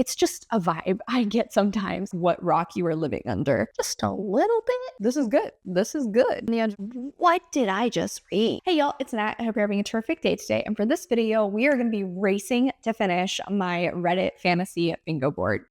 It's just a vibe I get sometimes what rock you are living under. Just a little bit. This is good. This is good. And what did I just read? Hey y'all, it's Nat. I hope you're having a terrific day today. And for this video, we are going to be racing to finish my Reddit fantasy bingo board.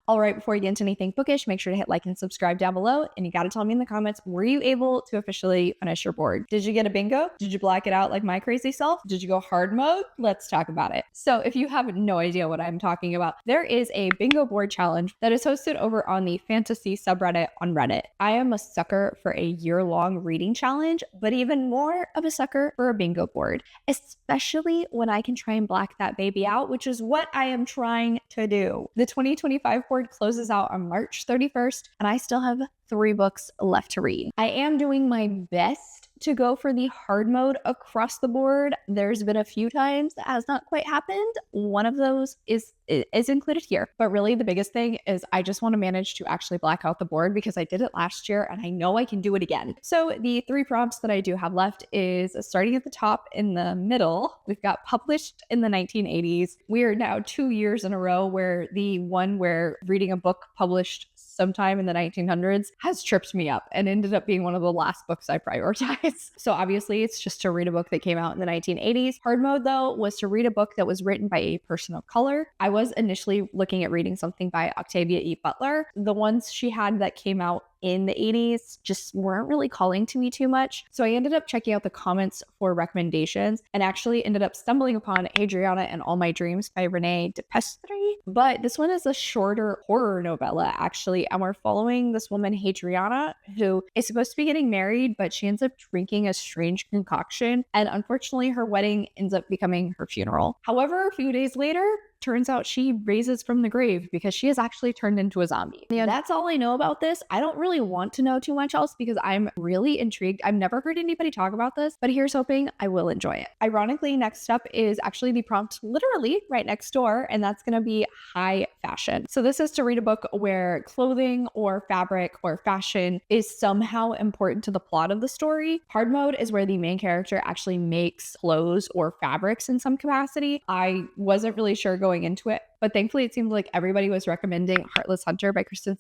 All right, before you get into anything bookish, make sure to hit like and subscribe down below. And you got to tell me in the comments, were you able to officially finish your board? Did you get a bingo? Did you black it out like my crazy self? Did you go hard mode? Let's talk about it. So if you have no idea what I'm talking about, there is a bingo board challenge that is hosted over on the fantasy subreddit on Reddit. I am a sucker for a year-long reading challenge, but even more of a sucker for a bingo board, especially when I can try and black that baby out, which is what I am trying to do. The 2025 board closes out on March 31st, and I still have 3 books left to read. I am doing my best to go for the hard mode across the board. There's been a few times that has not quite happened. One of those is included here. But really the biggest thing is I just want to manage to actually black out the board because I did it last year and I know I can do it again. So the 3 prompts that I do have left is starting at the top in the middle. We've got published in the 1980s. We are now 2 years in a row where the one where reading a book published sometime in the 1900s has tripped me up and ended up being one of the last books I prioritize. So obviously it's just to read a book that came out in the 1980s. Hard mode though was to read a book that was written by a person of color. I was initially looking at reading something by Octavia E. Butler. The ones she had that came out in the 80s just weren't really calling to me too much. So I ended up checking out the comments for recommendations and actually ended up stumbling upon Hadriana and All My Dreams by Rene Depestre. But this one is a shorter horror novella actually, and we're following this woman Hadriana who is supposed to be getting married, but she ends up drinking a strange concoction, and unfortunately her wedding ends up becoming her funeral. However, a few days later, turns out she raises from the grave because she has actually turned into a zombie. Yeah, that's all I know about this. I don't really want to know too much else because I'm really intrigued. I've never heard anybody talk about this, but here's hoping I will enjoy it. Ironically, next up is actually the prompt literally right next door, and that's going to be high fashion. So this is to read a book where clothing or fabric or fashion is somehow important to the plot of the story. Hard mode is where the main character actually makes clothes or fabrics in some capacity. I wasn't really sure going into it, but thankfully it seemed like everybody was recommending Heartless Hunter by Kristen,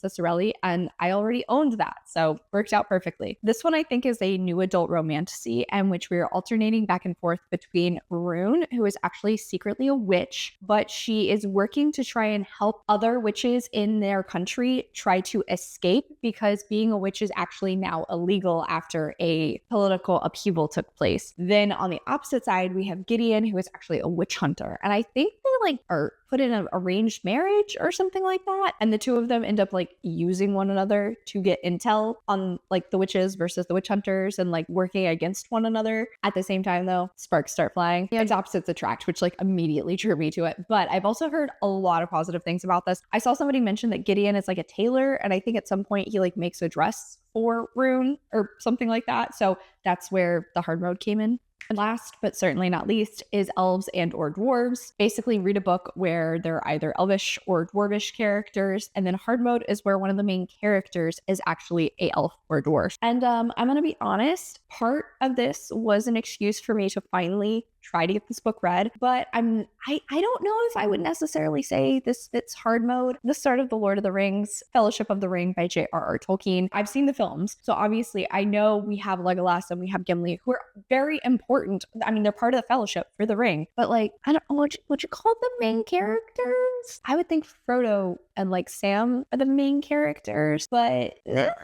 and I already owned that, so worked out perfectly. This one I think is a new adult romantasy in which we are alternating back and forth between Rune, who is actually secretly a witch, but she is working to try and help other witches in their country try to escape because being a witch is actually now illegal after a political upheaval took place. Then on the opposite side, we have Gideon, who is actually a witch hunter, and I think they are put in an arranged marriage or something like that, and the two of them end up using one another to get intel on the witches versus the witch hunters and working against one another. At the same time though, sparks start flying. It's opposites attract, which immediately drew me to it. But I've also heard a lot of positive things about this. I saw somebody mention that Gideon is a tailor, and I think at some point he makes a dress for Rune or something like that. So that's where the hard mode came in. And last, but certainly not least, is Elves and/or Dwarves. Basically, read a book where they're either Elvish or Dwarvish characters, and then hard mode is where one of the main characters is actually a elf or dwarf. And I'm gonna be honest, part of this was an excuse for me to finally try to get this book read, but I don't know if I would necessarily say this fits hard mode. The start of The Lord of the Rings, Fellowship of the Ring by j.r.r. Tolkien. I've seen the films, so obviously I know we have Legolas and we have Gimli, who are very important. I mean, they're part of the Fellowship for the Ring, but I don't know, would you call them main characters? I would think Frodo and Sam are the main characters, but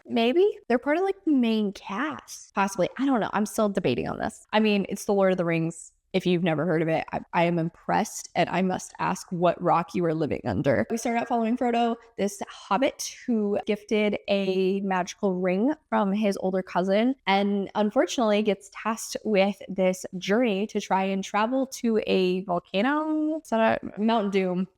maybe they're part of the main cast, possibly. I don't know. I'm still debating on this. I mean, it's The Lord of the Rings. If you've never heard of it, I am impressed, and I must ask what rock you are living under. We start out following Frodo, this hobbit who gifted a magical ring from his older cousin, and unfortunately gets tasked with this journey to try and travel to a volcano. It's not a Mount Doom.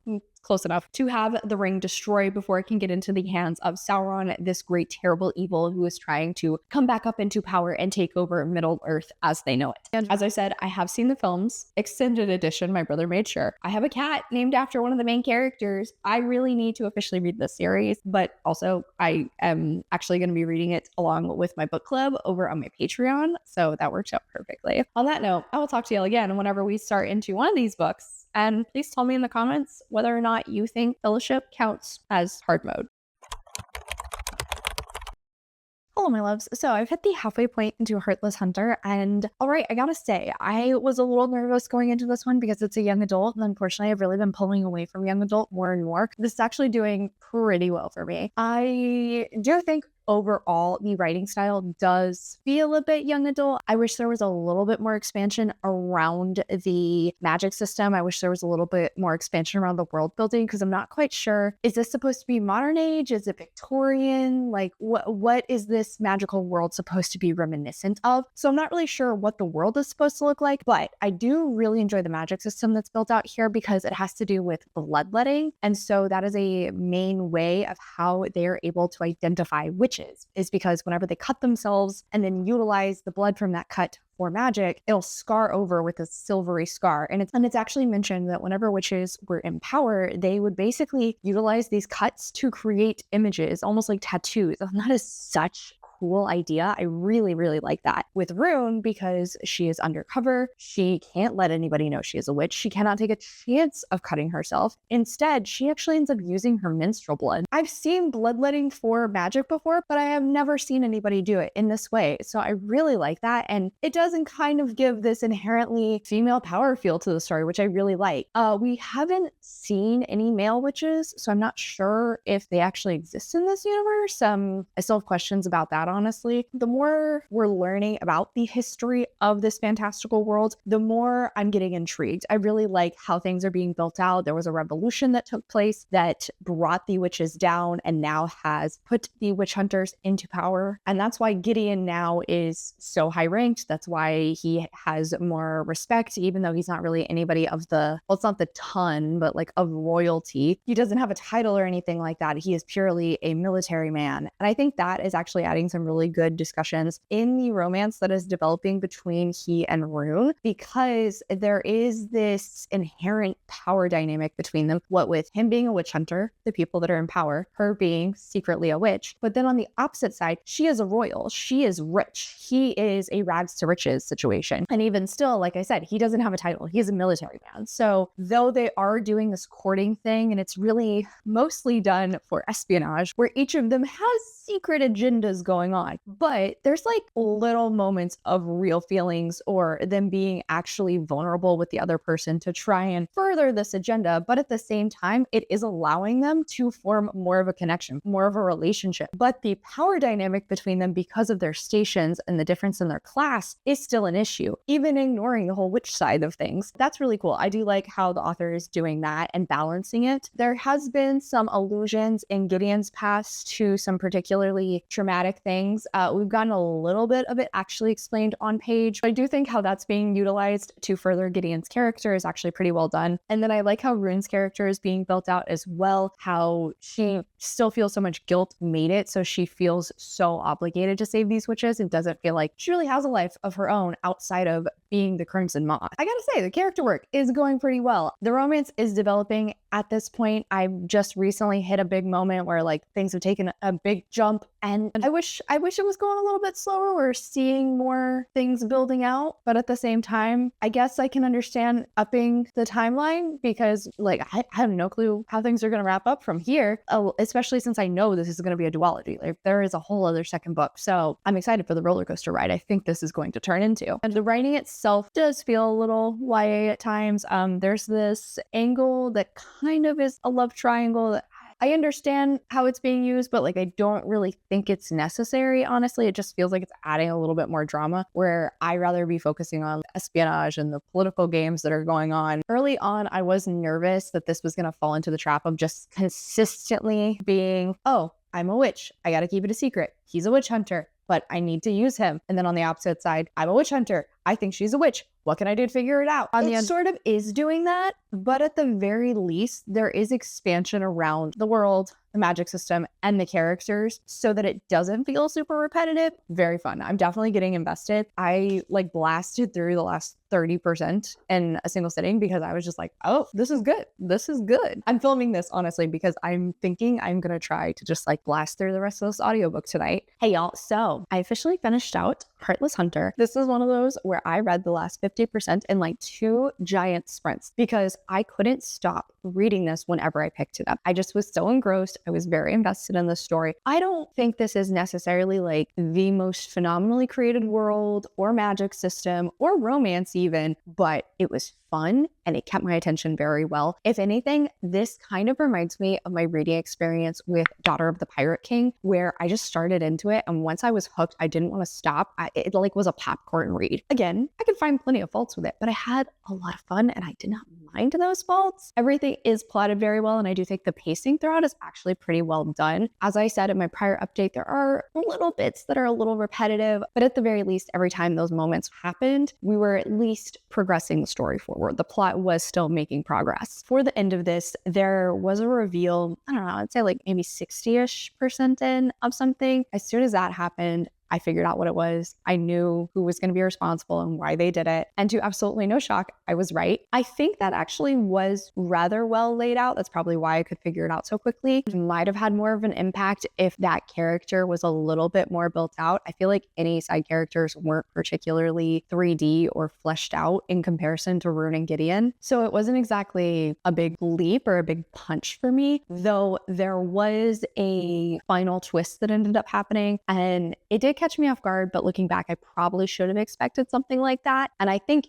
close enough, to have the ring destroyed before it can get into the hands of Sauron, this great terrible evil who is trying to come back up into power and take over Middle Earth as they know it. And as I said, I have seen the films, extended edition, my brother made sure. I have a cat named after one of the main characters. I really need to officially read this series, but also I am actually going to be reading it along with my book club over on my Patreon, so that works out perfectly. On that note, I will talk to you all again whenever we start into one of these books, and please tell me in the comments whether or not you think Fellowship counts as hard mode. Hello, my loves. So I've hit the halfway point into Heartless Hunter, and all right, I gotta say, I was a little nervous going into this one because it's a young adult, and unfortunately, I've really been pulling away from young adult more and more. This is actually doing pretty well for me. I do think overall, the writing style does feel a bit young adult. I wish there was a little bit more expansion around the magic system. I wish there was a little bit more expansion around the world building, because I'm not quite sure. Is this supposed to be modern age? Is it Victorian? Like, what is this magical world supposed to be reminiscent of? So I'm not really sure what the world is supposed to look like, but I do really enjoy the magic system that's built out here because it has to do with bloodletting. And so that is a main way of how they're able to identify witches, is because whenever they cut themselves and then utilize the blood from that cut for magic, it'll scar over with a silvery scar. And it's actually mentioned that whenever witches were in power, they would basically utilize these cuts to create images, almost like tattoos. And that is such cool idea. I really, really like that. With Rune, because she is undercover, she can't let anybody know she is a witch. She cannot take a chance of cutting herself. Instead, she actually ends up using her menstrual blood. I've seen bloodletting for magic before, but I have never seen anybody do it in this way. So I really like that. And it doesn't kind of give this inherently female power feel to the story, which I really like. We haven't seen any male witches, so I'm not sure if they actually exist in this universe. I still have questions about that, honestly. The more we're learning about the history of this fantastical world, the more I'm getting intrigued. I really like how things are being built out. There was a revolution that took place that brought the witches down and now has put the witch hunters into power. And that's why Gideon now is so high ranked. That's why he has more respect, even though he's not really anybody of the, well, it's not the ton, but like of royalty. He doesn't have a title or anything like that. He is purely a military man. And I think that is actually adding some really good discussions in the romance that is developing between he and Rune, because there is this inherent power dynamic between them, what with him being a witch hunter, the people that are in power, her being secretly a witch. But then on the opposite side, she is a royal, she is rich, he is a rags to riches situation. And even still, like I said, he doesn't have a title, he is a military man. So though they are doing this courting thing, and it's really mostly done for espionage, where each of them has secret agendas going on, but there's like little moments of real feelings or them being actually vulnerable with the other person to try and further this agenda. But at the same time, it is allowing them to form more of a connection, more of a relationship. But the power dynamic between them, because of their stations and the difference in their class, is still an issue, even ignoring the whole witch side of things. That's really cool. I do like how the author is doing that and balancing it. There has been some allusions in Gideon's past to some particularly traumatic things. We've gotten a little bit of it actually explained on page, but I do think how that's being utilized to further Gideon's character is actually pretty well done. And then I like how Rune's character is being built out as well, how she still feels so much guilt made it, so she feels so obligated to save these witches and doesn't feel like she really has a life of her own outside of being the Crimson Moth. I gotta say, the character work is going pretty well. The romance is developing at this point. I've just recently hit a big moment where like things have taken a big jump, and I wish it was going a little bit slower. We're seeing more things building out, but at the same time, I guess I can understand upping the timeline, because like I have no clue how things are going to wrap up from here, especially since I know this is going to be a duology. Like there is a whole other second book, so I'm excited for the roller coaster ride I think this is going to turn into. And the writing itself does feel a little YA at times. There's this angle that kind of is a love triangle that I understand how it's being used, but like I don't really think it's necessary, honestly. It just feels like it's adding a little bit more drama, where I'd rather be focusing on espionage and the political games that are going on. Early on, I was nervous that this was going to fall into the trap of just consistently being, oh, I'm a witch, I gotta keep it a secret. He's a witch hunter, but I need to use him. And then on the opposite side, I'm a witch hunter, I think she's a witch, what can I do to figure it out? On the end, sort of is doing that, but at the very least, there is expansion around the world, the magic system, and the characters so that it doesn't feel super repetitive. Very fun. I'm definitely getting invested. I like blasted through the last 30% in a single sitting because I was just like, oh, this is good. This is good. I'm filming this honestly because I'm thinking I'm going to try to just like blast through the rest of this audiobook tonight. Hey y'all, so I officially finished out Heartless Hunter. This is one of those where I read the last 50% in like 2 giant sprints because I couldn't stop reading this whenever I picked it up. I just was so engrossed. I was very invested in the story. I don't think this is necessarily like the most phenomenally created world or magic system or romance even, but it was fun and it kept my attention very well. If anything, this kind of reminds me of my reading experience with Daughter of the Pirate King, where I just started into it. And once I was hooked, I didn't want to stop. It like was a popcorn read. Again, I could find plenty of faults with it, but I had a lot of fun and I did not mind those faults. Everything is plotted very well. And I do think the pacing throughout is actually pretty well done. As I said in my prior update, there are little bits that are a little repetitive, but at the very least, every time those moments happened, we were at least progressing the story forward. The plot was still making progress. For the end of this, there was a reveal, I don't know, I'd say like maybe 60-ish% in of something. As soon as that happened, I figured out what it was. I knew who was going to be responsible and why they did it. And to absolutely no shock, I was right. I think that actually was rather well laid out. That's probably why I could figure it out so quickly. It might have had more of an impact if that character was a little bit more built out. I feel like any side characters weren't particularly 3D or fleshed out in comparison to Rune and Gideon. So it wasn't exactly a big leap or a big punch for me, though there was a final twist that ended up happening and it did catch me off guard, but looking back, I probably should have expected something like that. And I think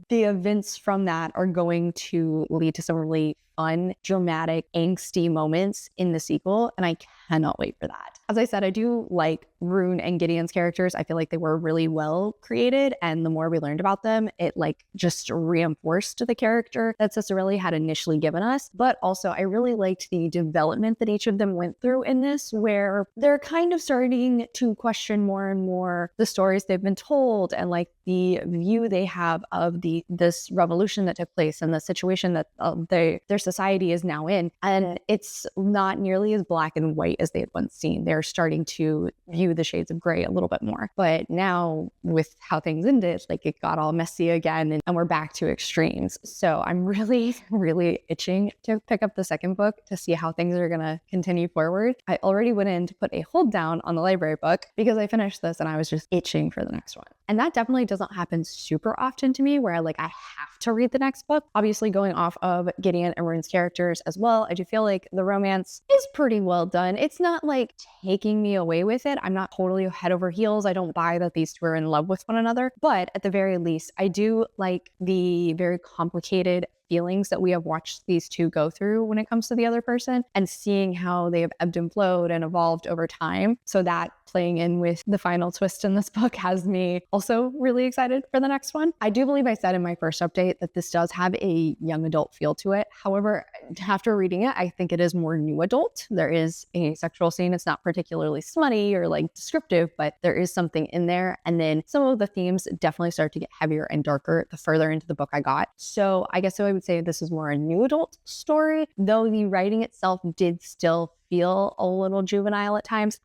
the events from that are going to lead to some really fun, dramatic, angsty moments in the sequel, and I cannot wait for that. As I said, I do like Rune and Gideon's characters. I feel like they were really well created, and the more we learned about them, it like just reinforced the character that Ciccarelli had initially given us. But also, I really liked the development that each of them went through in this, where they're kind of starting to question more and more the stories they've been told and like the view they have of this revolution that took place and the situation that their society is now in. And it's not nearly as black and white as they had once seen. They're starting to view the shades of gray a little bit more. But now with how things ended, like it got all messy again and we're back to extremes. So I'm really, really itching to pick up the second book to see how things are going to continue forward. I already went in to put a hold down on the library book because I finished this and I was just itching for the next one. And that definitely doesn't happen super often to me where I have to read the next book. Obviously going off of Gideon and Rune's characters as well, I do feel like the romance is pretty well done. It's not like taking me away with it. I'm not totally head over heels. I don't buy that these two are in love with one another, but at the very least, I do like the very complicated feelings that we have watched these two go through when it comes to the other person and seeing how they have ebbed and flowed and evolved over time. So that playing in with the final twist in this book has me also really excited for the next one. I do believe I said in my first update that this does have a young adult feel to it. However, after reading it, I think it is more new adult. There is a sexual scene. It's not particularly smutty or like descriptive, but there is something in there. And then some of the themes definitely start to get heavier and darker the further into the book I got. So I guess I would say this is more a new adult story, though the writing itself did still feel a little juvenile at times.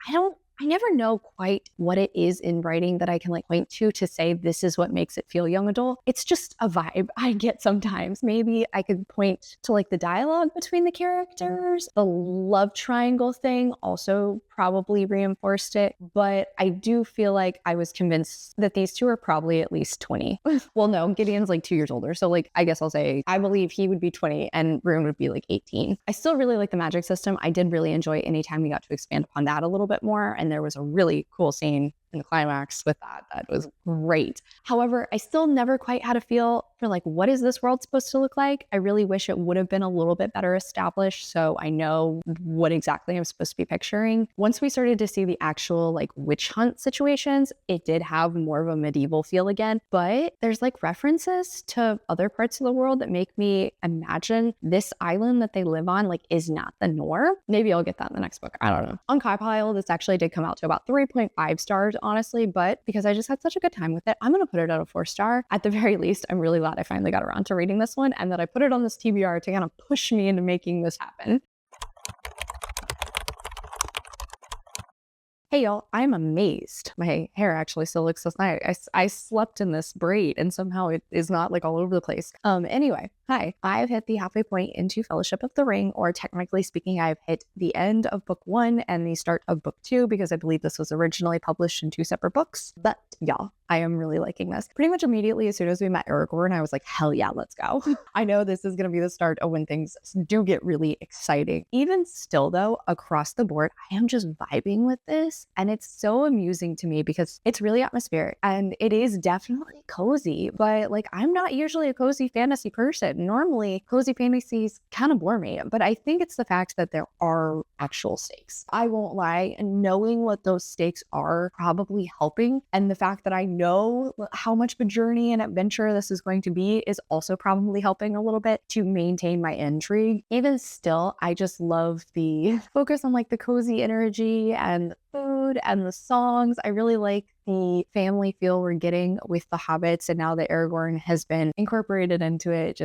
I never know quite what it is in writing that I can point to say this is what makes it feel young adult. It's just a vibe I get sometimes. Maybe I could point to the dialogue between the characters. The love triangle thing also probably reinforced it, but I do feel like I was convinced that these two are probably at least 20. Well, no, Gideon's 2 years older. So I guess I'll say I believe he would be 20 and Rune would be 18. I still really like the magic system. I did really enjoy any time we got to expand upon that a little bit more. And there was a really cool scene in the climax with that. That was great. However, I still never quite had a feel for what is this world supposed to look like? I really wish it would have been a little bit better established so I know what exactly I'm supposed to be picturing. Once we started to see the actual witch hunt situations, it did have more of a medieval feel again, but there's references to other parts of the world that make me imagine this island that they live on is not the norm. Maybe I'll get that in the next book. I don't know. On Kyle, this actually did come out to about 3.5 stars honestly, but because I just had such a good time with it, I'm going to put it at a 4-star. At the very least, I'm really glad I finally got around to reading this one and that I put it on this TBR to kind of push me into making this happen. Hey y'all, I'm amazed. My hair actually still looks so nice. I slept in this braid and somehow it is not like all over the place. Anyway, hi. I've hit the halfway point into Fellowship of the Ring, or technically speaking, I've hit the end of book 1 and the start of book 2 because I believe this was originally published in 2 separate books. But y'all, I am really liking this. Pretty much immediately as soon as we met Aragorn, I was like, hell yeah, let's go. I know this is going to be the start of when things do get really exciting. Even still though, across the board, I am just vibing with this. And it's so amusing to me because it's really atmospheric and it is definitely cozy, but like I'm not usually a cozy fantasy person. Normally cozy fantasies kind of bore me, but I think it's the fact that there are actual stakes. I won't lie, knowing what those stakes are probably helping, and the fact that I know how much of a journey and adventure this is going to be is also probably helping a little bit to maintain my intrigue. Even still, I just love the focus on like the cozy energy and food and the songs. I really like the family feel we're getting with the hobbits, and now that Aragorn has been incorporated into it,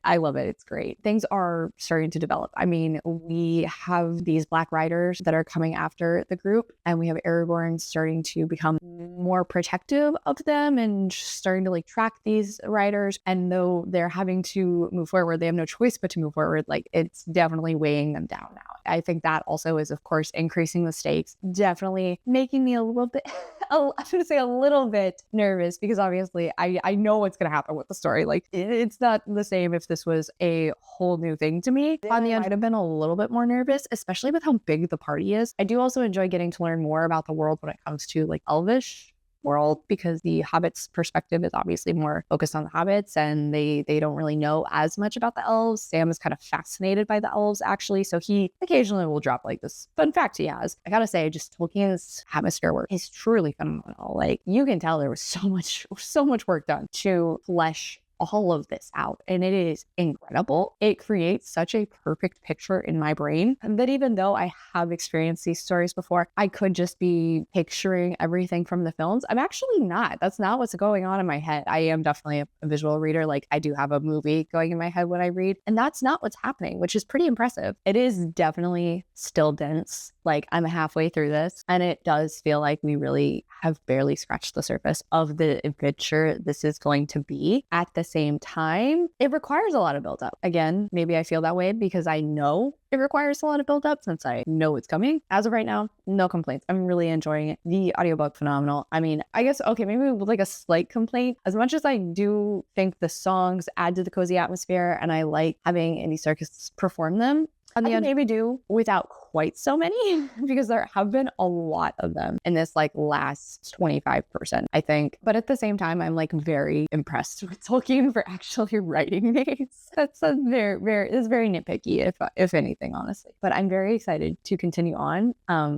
I love it. It's great. Things are starting to develop. I mean, we have these black riders that are coming after the group, and we have Aragorn starting to become more protective of them and starting to like track these riders. And though they're having to move forward, they have no choice but to move forward. Like it's definitely weighing them down now. I think that also is, of course, increasing the stakes, definitely making me a little bit, I'm going to say a little bit nervous because obviously I know what's going to happen with the story. Like it's not the same if this was a whole new thing to me. On the end, I'd have been a little bit more nervous, especially with how big the party is. I do also enjoy getting to learn more about the world when it comes to like Elvish world, because the hobbits perspective is obviously more focused on the hobbits and they don't really know as much about the elves. Sam is kind of fascinated by the elves actually, so he occasionally will drop like this fun fact he has. I gotta say, just Tolkien's atmosphere work is truly phenomenal. Like you can tell there was so much work done to flesh all of this out, and it is incredible. It creates such a perfect picture in my brain that even though I have experienced these stories before, I could just be picturing everything from the films. I'm actually not. That's not what's going on in my head. I am definitely a visual reader. Like I do have a movie going in my head when I read, and that's not what's happening, which is pretty impressive. It is definitely still dense. Like I'm halfway through this, and it does feel like we really have barely scratched the surface of the adventure this is going to be. At the same time, it requires a lot of buildup. Again, maybe I feel that way because I know it requires a lot of buildup since I know it's coming. As of right now, no complaints. I'm really enjoying it. The audiobook, phenomenal. I mean, I guess, okay, maybe with like a slight complaint. As much as I do think the songs add to the cozy atmosphere and I like having Andy Serkis perform them, on the end, maybe do without quite so many because there have been a lot of them in this like last 25%, I think. But at the same time, I'm like very impressed with Tolkien for actually writing these. That's a it's very nitpicky, if anything, honestly. But I'm very excited to continue on.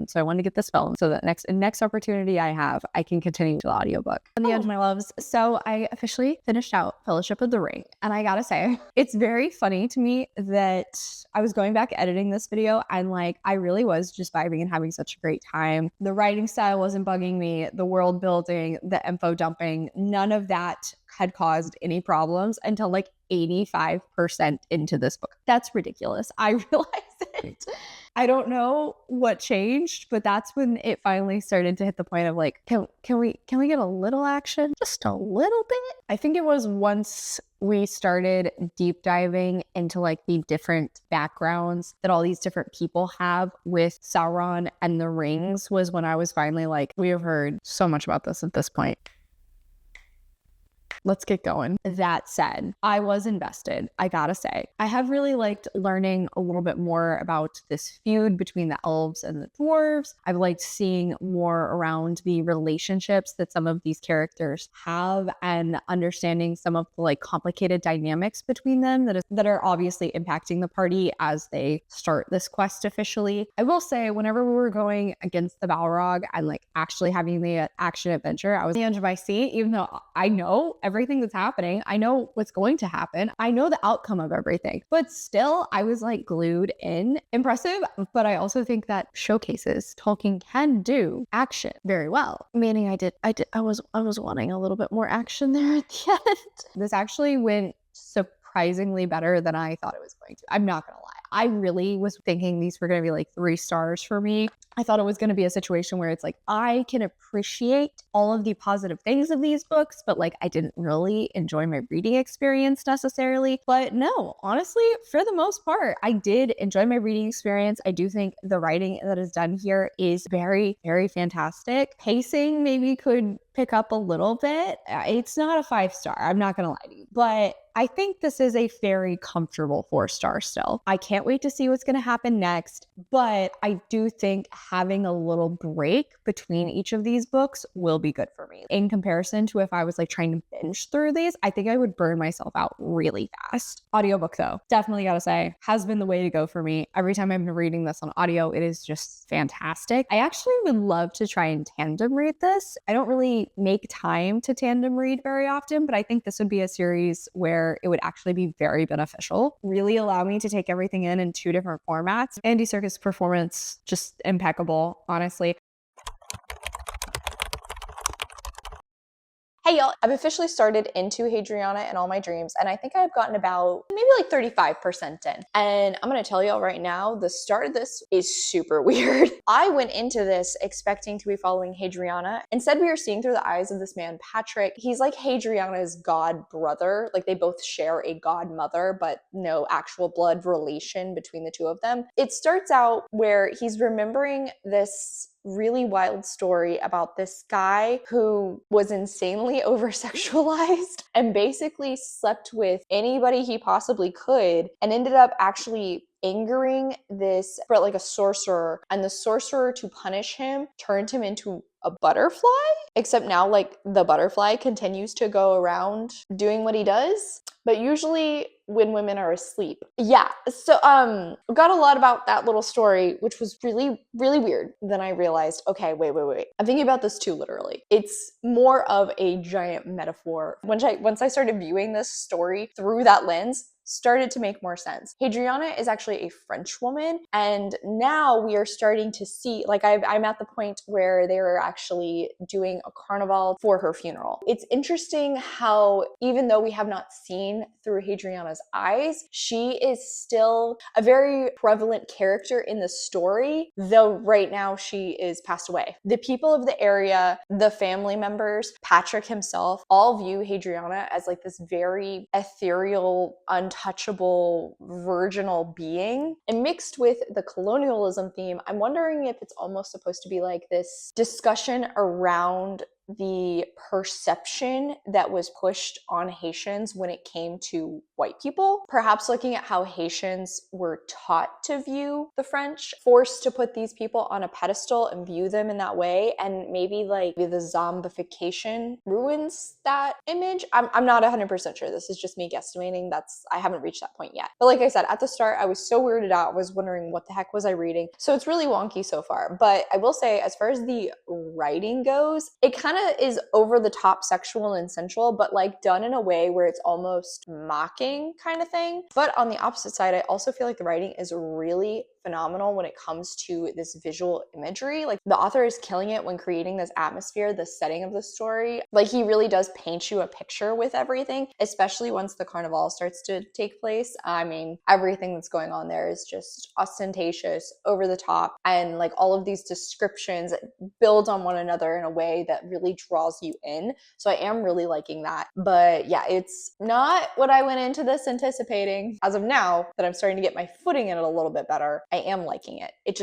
So I want to get this film so that next opportunity I have, I can continue the audiobook. On the end, my loves. So I officially finished out Fellowship of the Ring, and I gotta say, it's very funny to me that I was going back editing this video and like I really was just vibing and having such a great time. The writing style wasn't bugging me, the world building, the info dumping, none of that had caused any problems until like 85% into this book. That's ridiculous. I realized it. I don't know what changed, but that's when it finally started to hit the point of like, can we get a little action? Just a little bit? I think it was once we started deep diving into like the different backgrounds that all these different people have with Sauron and the rings was when I was finally like, we have heard so much about this at this point. Let's get going. That said, I was invested, I gotta say. I have really liked learning a little bit more about this feud between the elves and the dwarves. I've liked seeing more around the relationships that some of these characters have and understanding some of the like complicated dynamics between them that are obviously impacting the party as they start this quest officially. I will say, whenever we were going against the Balrog and like actually having the action adventure, I was on the edge of my seat, even though I know everything that's happening. I know what's going to happen. I know the outcome of everything. But still, I was like glued in. Impressive, but I also think that showcases Tolkien can do action very well. Meaning I was wanting a little bit more action there at the end. This actually went surprisingly better than I thought it was going to. I'm not gonna lie. I really was thinking these were gonna be like 3 stars for me. I thought it was going to be a situation where it's like, I can appreciate all of the positive things of these books, but like I didn't really enjoy my reading experience necessarily. But no, honestly, for the most part, I did enjoy my reading experience. I do think the writing that is done here is very, very fantastic. Pacing maybe could pick up a little bit. It's not a 5-star. I'm not going to lie to you, but I think this is a very comfortable 4-star still. I can't wait to see what's going to happen next, but I do think having a little break between each of these books will be good for me. In comparison to if I was like trying to binge through these, I think I would burn myself out really fast. Audiobook though, definitely gotta say, has been the way to go for me. Every time I've been reading this on audio, it is just fantastic. I actually would love to try and tandem read this. I don't really make time to tandem read very often, but I think this would be a series where it would actually be very beneficial. Really allow me to take everything in 2 different formats. Andy Serkis' performance, just impeccable, honestly. Hey y'all, I've officially started into Hadriana and All My Dreams, and I think I've gotten about maybe like 35% in. And I'm gonna tell y'all right now, the start of this is super weird. I went into this expecting to be following Hadriana. Instead, we are seeing through the eyes of this man, Patrick. He's like Hadriana's god brother. Like they both share a godmother, but no actual blood relation between the two of them. It starts out where he's remembering this really wild story about this guy who was insanely over-sexualized and basically slept with anybody he possibly could and ended up actually angering this, like a sorcerer, and the sorcerer, to punish him, turned him into a butterfly, except now like the butterfly continues to go around doing what he does, but usually when women are asleep. Yeah, so got a lot about that little story, which was really, really weird. Then I realized, okay, wait. I'm thinking about this too literally. It's more of a giant metaphor. Once I started viewing this story through that lens, started to make more sense. Hadriana is actually a French woman, and now we are starting to see, like I'm at the point where they are actually doing a carnival for her funeral. It's interesting how even though we have not seen through Hadriana's eyes, she is still a very prevalent character in the story, though right now she is passed away. The people of the area, the family members, Patrick himself, all view Hadriana as like this very ethereal, untouchable, virginal being. And mixed with the colonialism theme, I'm wondering if it's almost supposed to be like this discussion around the perception that was pushed on Haitians when it came to white people. Perhaps looking at how Haitians were taught to view the French, forced to put these people on a pedestal and view them in that way, and maybe like the zombification ruins that image. I'm not 100% sure. This is just me guesstimating. I haven't reached that point yet. But like I said, at the start, I was so weirded out. I was wondering what the heck was I reading? So it's really wonky so far. But I will say, as far as the writing goes, it kind of is over the top sexual and sensual, but like done in a way where it's almost mocking kind of thing. But on the opposite side, I also feel like the writing is really phenomenal when it comes to this visual imagery. Like the author is killing it when creating this atmosphere, the setting of the story. Like he really does paint you a picture with everything, especially once the carnival starts to take place. I mean, everything that's going on there is just ostentatious, over the top, and like all of these descriptions build on one another in a way that really draws you in. So I am really liking that. But yeah, it's not what I went into this anticipating. As of now that I'm starting to get my footing in it a little bit better, I am liking it. It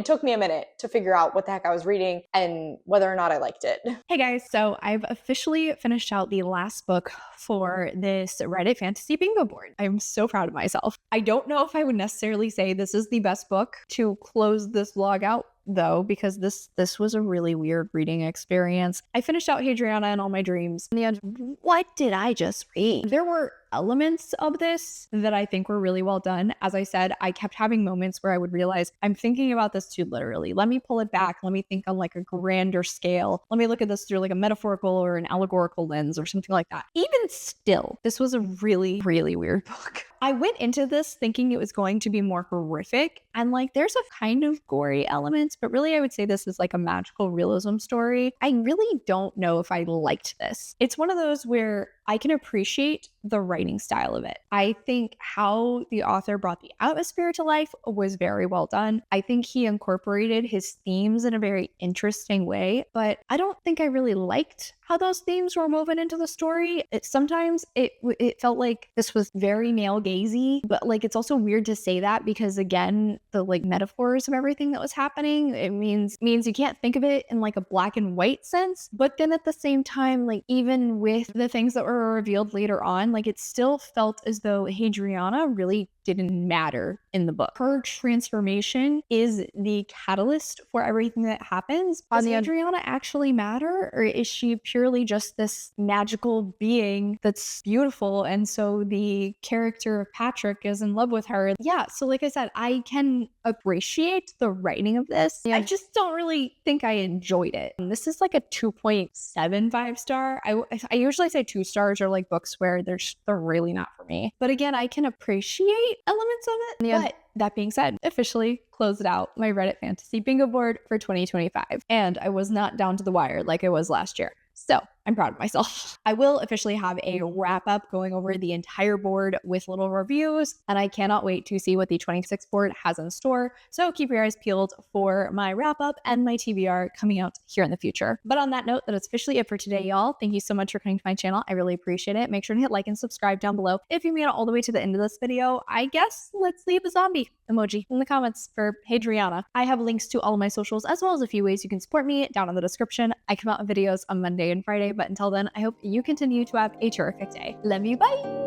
took me a minute to figure out what the heck I was reading and whether or not I liked it. Hey guys, so I've officially finished out the last book for this Reddit fantasy bingo board. I'm so proud of myself. I don't know if I would necessarily say this is the best book to close this vlog out though, because this was a really weird reading experience. I finished out Hadriana in all my dreams. In the end, what did I just read? There were elements of this that I think were really well done. As I said, I kept having moments where I would realize I'm thinking about this too literally. Let me pull it back. Let me think on like a grander scale. Let me look at this through like a metaphorical or an allegorical lens or something like that. Even still, this was a really, really weird book. I went into this thinking it was going to be more horrific, and like there's a kind of gory element, but really I would say this is like a magical realism story. I really don't know if I liked this. It's one of those where I can appreciate the writing style of it. I think how the author brought the atmosphere to life was very well done. I think he incorporated his themes in a very interesting way, but I don't think I really liked how those themes were woven into the story. Sometimes it felt like this was very male gazy, but like it's also weird to say that because again, the like metaphors of everything that was happening, it means you can't think of it in like a black and white sense. But then at the same time, like even with the things that were revealed later on, like it still felt as though Hadriana really didn't matter in the book. Her transformation is the catalyst for everything that happens. Does Hadriana actually matter, or is she purely just this magical being that's beautiful, and so the character of Patrick is in love with her? Yeah, so like I said, I can appreciate the writing of this. I just don't really think I enjoyed it. And this is like a 2.75 star. I usually say 2 stars are like books where they're really not for me. But again, I can appreciate elements of it. But that being said, officially closed out my Reddit fantasy bingo board for 2025. And I was not down to the wire like I was last year. So I'm proud of myself. I will officially have a wrap up going over the entire board with little reviews, and I cannot wait to see what the 26th board has in store. So keep your eyes peeled for my wrap up and my TBR coming out here in the future. But on that note, that is officially it for today, y'all. Thank you so much for coming to my channel. I really appreciate it. Make sure to hit like and subscribe down below. If you made it all the way to the end of this video, I guess let's leave a zombie emoji in the comments for Hadriana. I have links to all of my socials as well as a few ways you can support me down in the description. I come out with videos on Monday and Friday, but until then, I hope you continue to have a terrific day. Love you, bye!